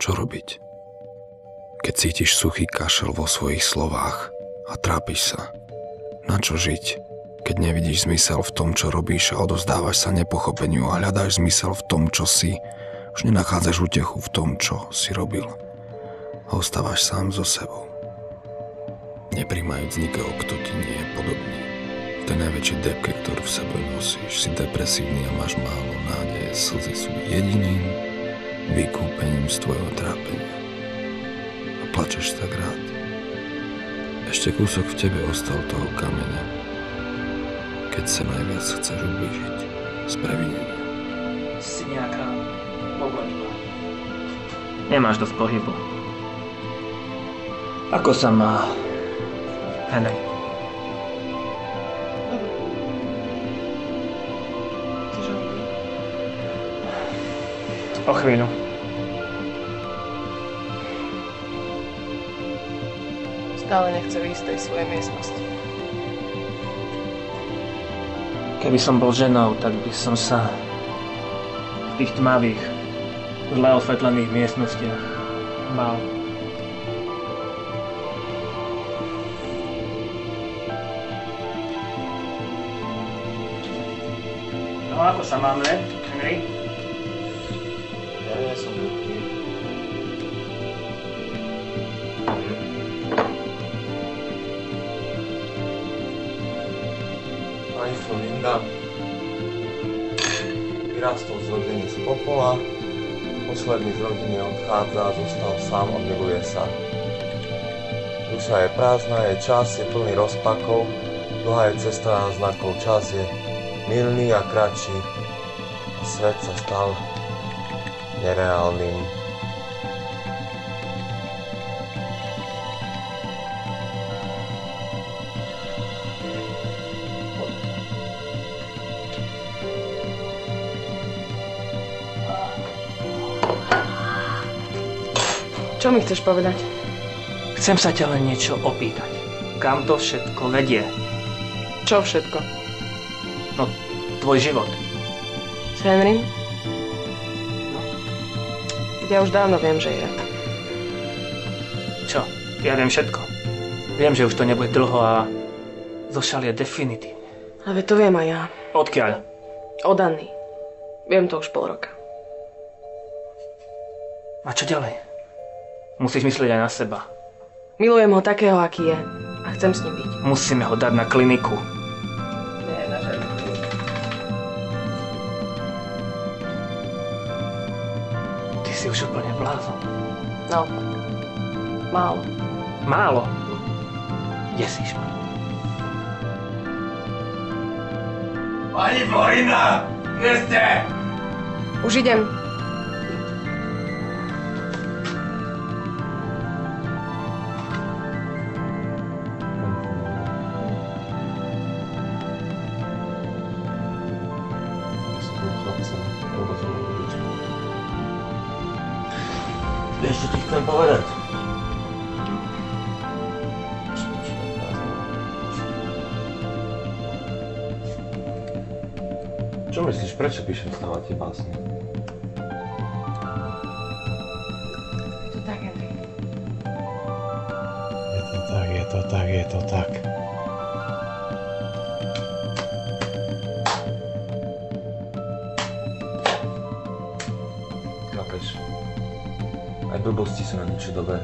Čo robiť? Keď cítiš suchý kašel vo svojich slovách a trápiš sa. Na čo žiť, keď nevidíš zmysel v tom, čo robíš a odovzdávaš sa nepochopeniu a hľadáš zmysel v tom, čo si. Už nenachádzaš útechu v tom, čo si robil. A ostávaš sám so sebou. Nepríjmajúc nikoho, kto ti nie je podobný. V tej najväčšej depke, ktorú v sebe nosíš, si depresívny a máš málo nádeje. Slzy sú jediným vykúpením z tvojho trápenia. A plačeš tak rád. Ešte kúsok v tebe ostal toho kameňa, keď sa najviac chceš ublížiť z previnenia. Si nejaká oblačba. Nemáš dosť pohybu. Ako sa má Henry? O chvíľu. Stále nechce výjsť z tej svojej miestnosti. Keby som bol ženou, tak by som sa v tých tmavých, zle osvetlených miestnostiach bál. No ako sa máme, Henry? Ja nie som ľudský. Pani Linda vyrástol z rodiny z popola, posledný z rodiny odchádza, zostal sám a miluje sa. Duša je prázdna, je čas, je plný rozpakov, dlhá je cesta náznakov, čas je mylný a kratší a svet sa stal nereálnym. Čo mi chceš povedať? Chcem sa ťa len niečo opýtať. Kam to všetko vedie? Čo všetko? No, tvoj život. S Henrym? Ja už dávno viem, že je. Čo? Ja viem všetko. Viem, že už to nebude dlho a zošal je definitívne. Ale to viem aj ja. Odkiaľ? Od Anny. Viem to už pol roka. A čo ďalej? Musíš myslieť aj na seba. Milujem ho takého, aký je. A chcem s ním byť. Musíme ho dať na kliniku. Nie, na žiadnu kliniku. Ty si už úplne blázon. Naopak. Málo. Málo? Desíš ma. Pani Florina! Kde ste? Už idem. Vieš, čo ti chcem povedať? Čo myslíš, prečo píšem stále tie básne? Je to tak, Henry. Je to tak. Chápeš? Aj blbosti sú na niečo dobré.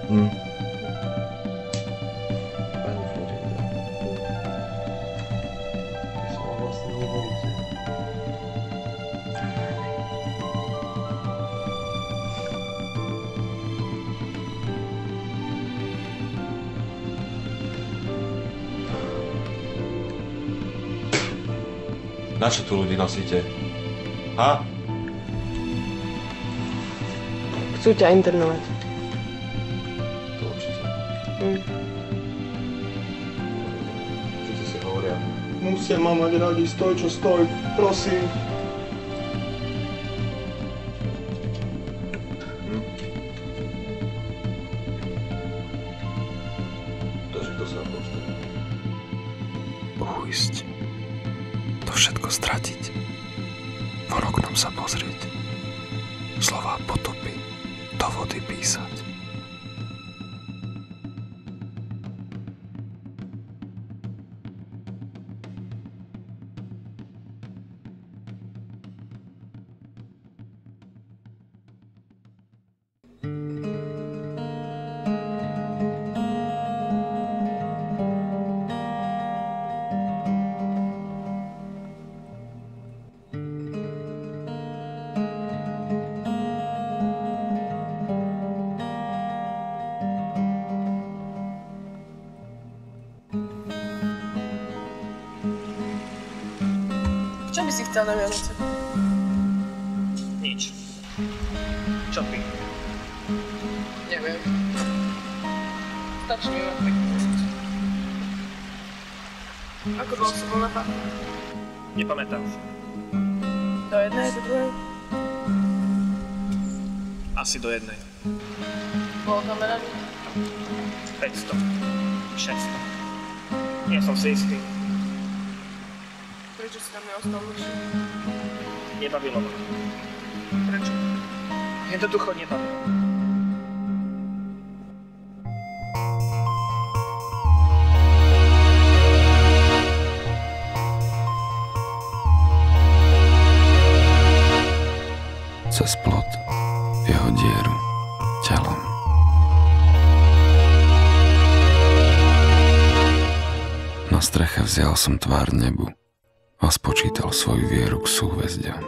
Pani Florinda. Ja som vám vlastne nevolíte. Na čo tu ľudí nosíte? Ha? Chcú ťa internovať. To určite. Čo si hovoria? Musia ma mať radi, stoj čo stoj, prosím. Takže to sa postane. Ujsť. To všetko stratiť. Von oknom sa pozrieť. slova potopy do vody písať. Čo by si chcel na Vianoce? Nič. Čo ty? Neviem. Stačí mi mať pekný mesiac. Ako dlho si bol na fakt? Nepamätám si. Do jednej, do druhej? Asi do jednej. Bolo tam veľa ľudí? 500. 600. Nie som si istý. Prečo si tam neostal dlhšie? Nebavilo ma. Prečo? Jednoducho nebavilo. Cez plot, jeho dieru, telom. Na streche vzal som tvár nebu a spočítal svoju vieru k súhvezdiam.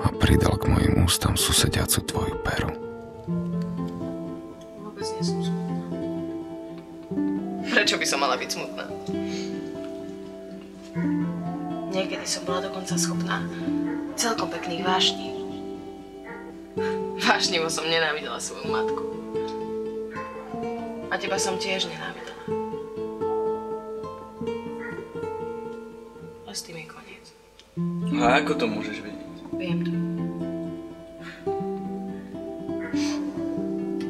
A pridal k mojim ústam susediacu tvoju peru. Vôbec nie som smutná. Prečo by som mala byť smutná? Niekedy som bola dokonca schopná celkom pekných vášní. Vášnivo som nenávidela svoju matku. A teba som tiež nenávidela. A s tým je koniec. A ako to môžeš vedieť? Viem to.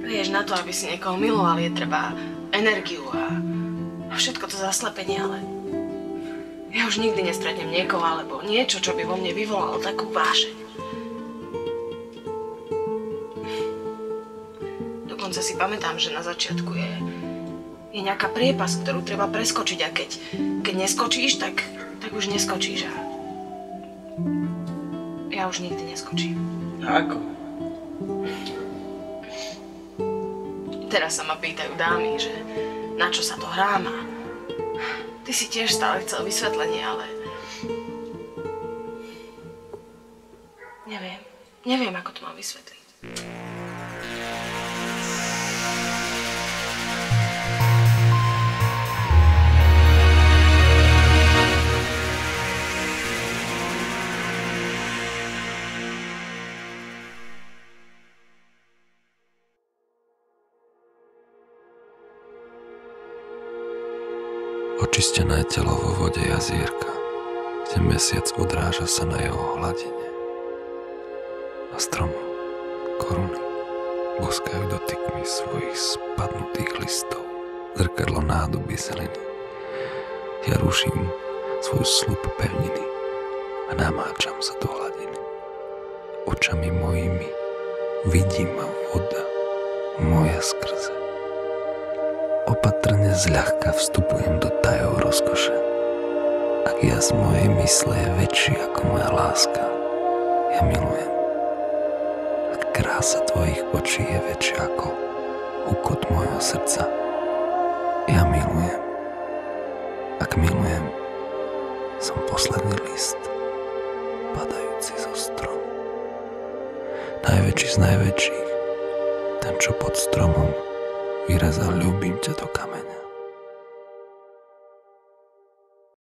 Vieš, na to, aby si niekoho miloval, je treba energiu a všetko to zaslepenie, ale ja už nikdy nestretnem niekoho alebo niečo, čo by vo mne vyvolalo takú vášeň. Dokonca si pamätám, že na začiatku je nejaká priepas, ktorú treba preskočiť a keď neskočíš, tak už neskočíš a ja už nikdy neskočím. A ako? Teraz sa ma pýtajú dámy, že na čo sa to hrám a ty si tiež stále chcel vysvetlenie, ale neviem, ako to mám vysvetliť. Očistené telo vo vode jazierka, kde mesiac odráža sa na jeho hladine. A stromy, koruny boskajú dotykmi svojich spadnutých listov, zrkadlo nádoby zeliny. Ja ruším svoj sľub pevniny a namáčam sa do hladiny. Očami mojimi vidí ma voda, moja skrze. Opatrne zľahka vstupujem do tajov rozkoše. Ak jas mojej mysle je väčší ako moja láska, ja milujem. Ak krása tvojich očí je väčšia ako hukot mojho srdca, ja milujem. Ak milujem, som posledný list, padajúci zo stromu. Najväčší z najväčších, ten, čo pod stromom vyrezal ľúbim ťa do kameňa.